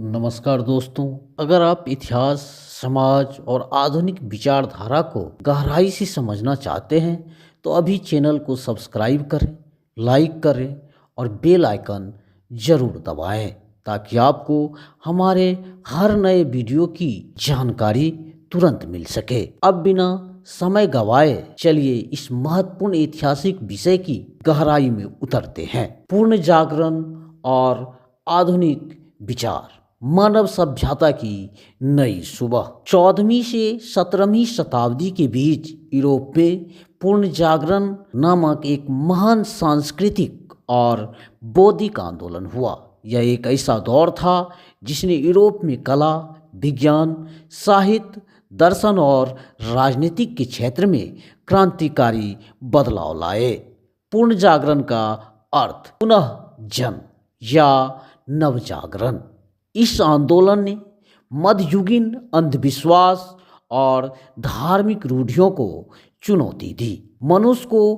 नमस्कार दोस्तों। अगर आप इतिहास, समाज और आधुनिक विचारधारा को गहराई से समझना चाहते हैं तो अभी चैनल को सब्सक्राइब करें, लाइक करें और बेल आइकन ज़रूर दबाएं ताकि आपको हमारे हर नए वीडियो की जानकारी तुरंत मिल सके। अब बिना समय गवाए चलिए इस महत्वपूर्ण ऐतिहासिक विषय की गहराई में उतरते हैं। पूर्ण जागरण और आधुनिक विचार, मानव सभ्यता की नई सुबह। 14वीं से 17वीं शताब्दी के बीच यूरोप में पूर्ण जागरण नामक एक महान सांस्कृतिक और बौद्धिक आंदोलन हुआ। यह एक ऐसा दौर था जिसने यूरोप में कला, विज्ञान, साहित्य, दर्शन और राजनीतिक के क्षेत्र में क्रांतिकारी बदलाव लाए। पूर्ण जागरण का अर्थ पुनः जन्म या नवजागरण। इस आंदोलन ने मध्ययुगीन अंधविश्वास और धार्मिक रूढ़ियों को चुनौती दी, मनुष्य को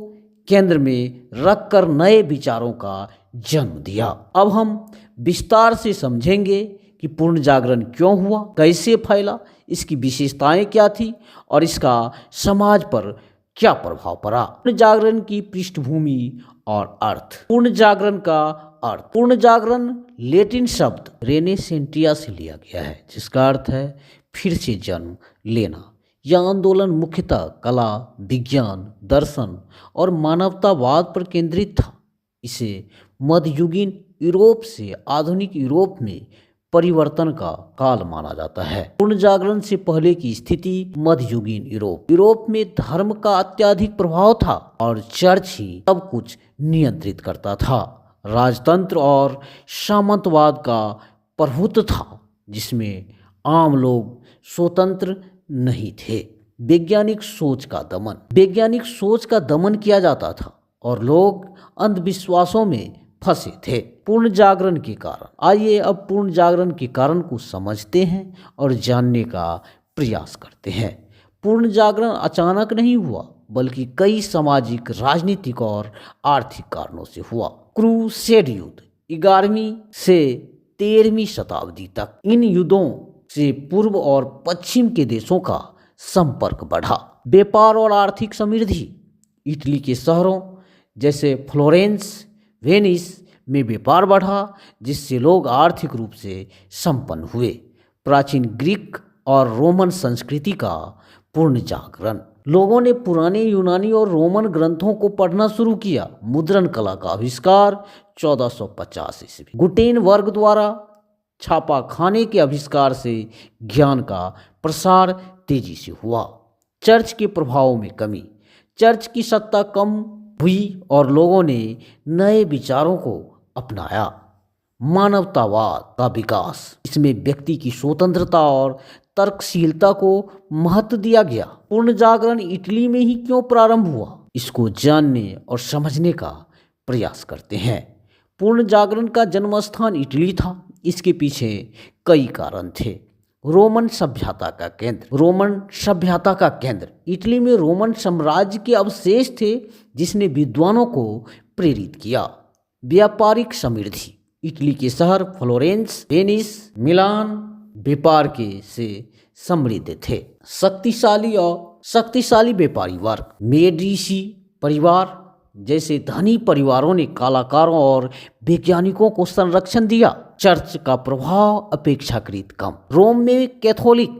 केंद्र में रखकर नए विचारों का जन्म दिया। अब हम विस्तार से समझेंगे कि पूर्ण जागरण क्यों हुआ, कैसे फैला, इसकी विशेषताएं क्या थी और इसका समाज पर क्या प्रभाव पड़ा। पूर्ण जागरण की पृष्ठभूमि और अर्थ। पूर्ण जागरण का अर्थ। पूर्ण जागरण लैटिन शब्द रेनेसेंटिया से लिया गया है, जिसका अर्थ है फिर से जन्म लेना। यह आंदोलन मुख्यतः कला, विज्ञान, दर्शन और मानवतावाद पर केंद्रित था। इसे मध्ययुगीन यूरोप से आधुनिक यूरोप में परिवर्तन का काल माना जाता है। पूर्ण जागरण से पहले की स्थिति मध्ययुगीन यूरोप में धर्म का अत्यधिक प्रभाव था और चर्च ही सब कुछ नियंत्रित करता था। राजतंत्र और सामंतवाद का प्रभुत्व था, जिसमें आम लोग स्वतंत्र नहीं थे। वैज्ञानिक सोच का दमन किया जाता था और लोग अंधविश्वासों में फंसे थे। पूर्ण जागरण के कारण। आइए अब पूर्ण जागरण के कारण को समझते हैं और जानने का प्रयास करते हैं। पूर्ण जागरण अचानक नहीं हुआ, बल्कि कई सामाजिक, राजनीतिक और आर्थिक कारणों से हुआ। क्रूसेड युद्ध 11वीं से 13वीं शताब्दी तक। इन युद्धों से पूर्व और पश्चिम के देशों का संपर्क बढ़ा। व्यापार और आर्थिक समृद्धि। इटली के शहरों जैसे फ्लोरेंस, वेनिस में व्यापार बढ़ा, जिससे लोग आर्थिक रूप से संपन्न हुए। प्राचीन ग्रीक और रोमन संस्कृति का पूर्ण जागरण। लोगों ने पुराने यूनानी और रोमन ग्रंथों को पढ़ना शुरू किया। मुद्रण कला का आविष्कार 1450 ईस्वी। गुटेनबर्ग द्वारा छापाखाने के आविष्कार से ज्ञान का प्रसार तेजी से हुआ। चर्च के प्रभाव में कमी। चर्च की सत्ता कम हुई और लोगों ने नए विचारों को अपनाया। मानवतावाद का विकास। इसमें व्यक्ति की स्वतंत्रता और तर्कशीलता को महत्व दिया गया। पूर्ण जागरण इटली में ही क्यों प्रारंभ हुआ, इसको जानने और समझने का प्रयास करते हैं। पूर्ण जागरण का जन्म स्थान इटली था। इसके पीछे कई कारण थे। रोमन सभ्यता का केंद्र। इटली में रोमन साम्राज्य के अवशेष थे, जिसने विद्वानों को प्रेरित किया। व्यापारिक समृद्धि। इटली के शहर फ्लोरेंस, वेनिस, मिलान व्यापार के से समृद्ध थे। शक्तिशाली व्यापारी वर्ग। मेडिसी परिवार जैसे धनी परिवारों ने कलाकारों और वैज्ञानिकों को संरक्षण दिया। चर्च का प्रभाव अपेक्षाकृत कम। रोम में कैथोलिक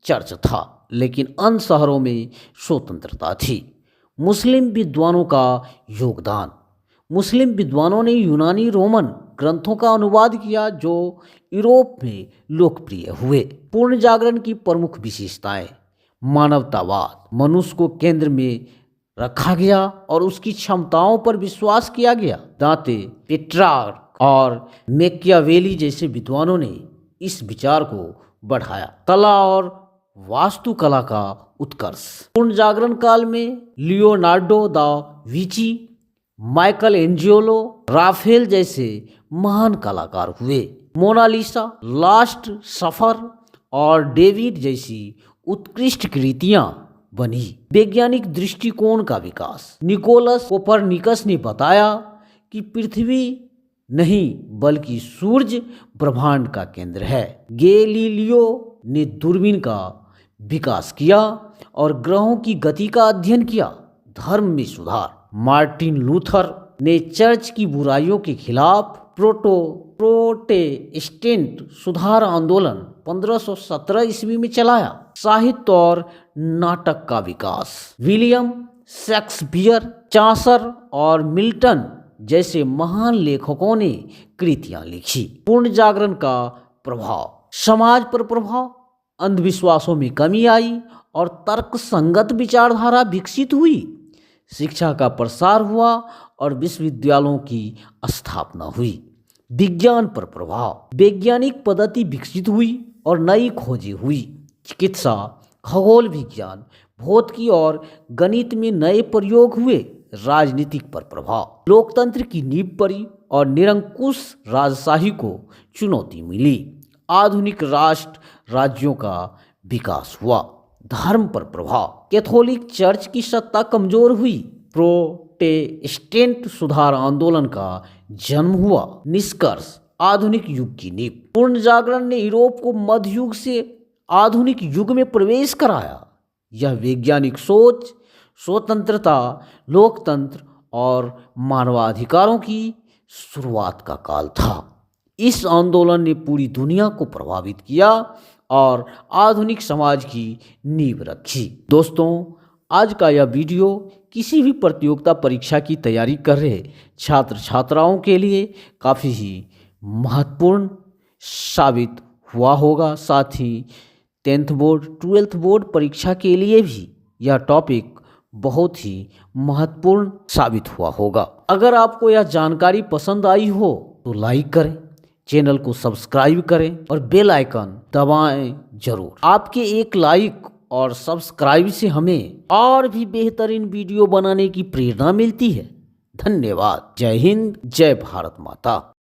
चर्च था, लेकिन अन्य शहरों में स्वतंत्रता थी। मुस्लिम विद्वानों का योगदान। मुस्लिम विद्वानों ने यूनानी रोमन ग्रंथों का अनुवाद किया, जो यूरोप में लोकप्रिय हुए। पूर्ण जागरण की प्रमुख विशेषताएं। मानवतावाद। मनुष्य को केंद्र में रखा गया और उसकी क्षमताओं पर विश्वास किया गया। दांते, पेट्रार्क और मैकियावेली जैसे विद्वानों ने इस विचार को बढ़ाया। कला और वास्तुकला का उत्कर्ष। पूर्ण जागरण काल में Leonardo da Vinci, Michael एंजियोलो, Rafale जैसे महान कलाकार हुए। मोनालिसा, लास्ट सफर और डेविड जैसी उत्कृष्ट कृतियां बनी। वैज्ञानिक दृष्टिकोण का विकास। निकोलस कोपरनिकस ने बताया कि पृथ्वी नहीं बल्कि सूर्य ब्रह्मांड का केंद्र है। गैलीलियो ने दूरबीन का विकास किया और ग्रहों की गति का अध्ययन किया। धर्म में सुधार, मार्टिन लूथर ने चर्च की बुराइयों के खिलाफ प्रोटेस्टेंट सुधार आंदोलन 1517 ईस्वी में चलाया। साहित्य और नाटक का विकास, विलियम शेक्सपियर, चासर और मिल्टन जैसे महान लेखकों ने कृतियां लिखी। पूर्ण जागरण का प्रभाव, समाज पर प्रभाव, अंधविश्वासों में कमी आई और तर्क संगत विचारधारा विकसित हुई। शिक्षा का प्रसार हुआ और विश्वविद्यालयों की स्थापना हुई। विज्ञान पर प्रभाव, वैज्ञानिक पद्धति विकसित हुई और नई खोजें हुई। चिकित्सा, खगोल विज्ञान, भौतिकी और गणित में नए प्रयोग हुए। राजनीतिक पर प्रभाव, लोकतंत्र की नींव पड़ी और निरंकुश राजशाही को चुनौती मिली। आधुनिक राष्ट्र राज्यों का विकास हुआ। धर्म पर प्रभाव, कैथोलिक चर्च की सत्ता कमजोर हुई। प्रोटेस्टेंट सुधार आंदोलन का जन्म हुआ। निष्कर्ष, आधुनिक युग की नींव। पूर्ण जागरण ने यूरोप को मध्य युग से आधुनिक युग में प्रवेश कराया। यह वैज्ञानिक सोच, स्वतंत्रता, लोकतंत्र और मानवाधिकारों की शुरुआत का काल था। इस आंदोलन ने पूरी दुनिया को प्रभावित किया और आधुनिक समाज की नींव रखी। दोस्तों, आज का यह वीडियो किसी भी प्रतियोगिता परीक्षा की तैयारी कर रहे छात्र छात्राओं के लिए काफ़ी ही महत्वपूर्ण साबित हुआ होगा। साथ ही 10th बोर्ड, 12th बोर्ड परीक्षा के लिए भी यह टॉपिक बहुत ही महत्वपूर्ण साबित हुआ होगा। अगर आपको यह जानकारी पसंद आई हो तो लाइक करें, चैनल को सब्सक्राइब करें और बेल आइकन दबाएं जरूर। आपके एक लाइक और सब्सक्राइब से हमें और भी बेहतरीन वीडियो बनाने की प्रेरणा मिलती है। धन्यवाद। जय हिंद, जय भारत माता।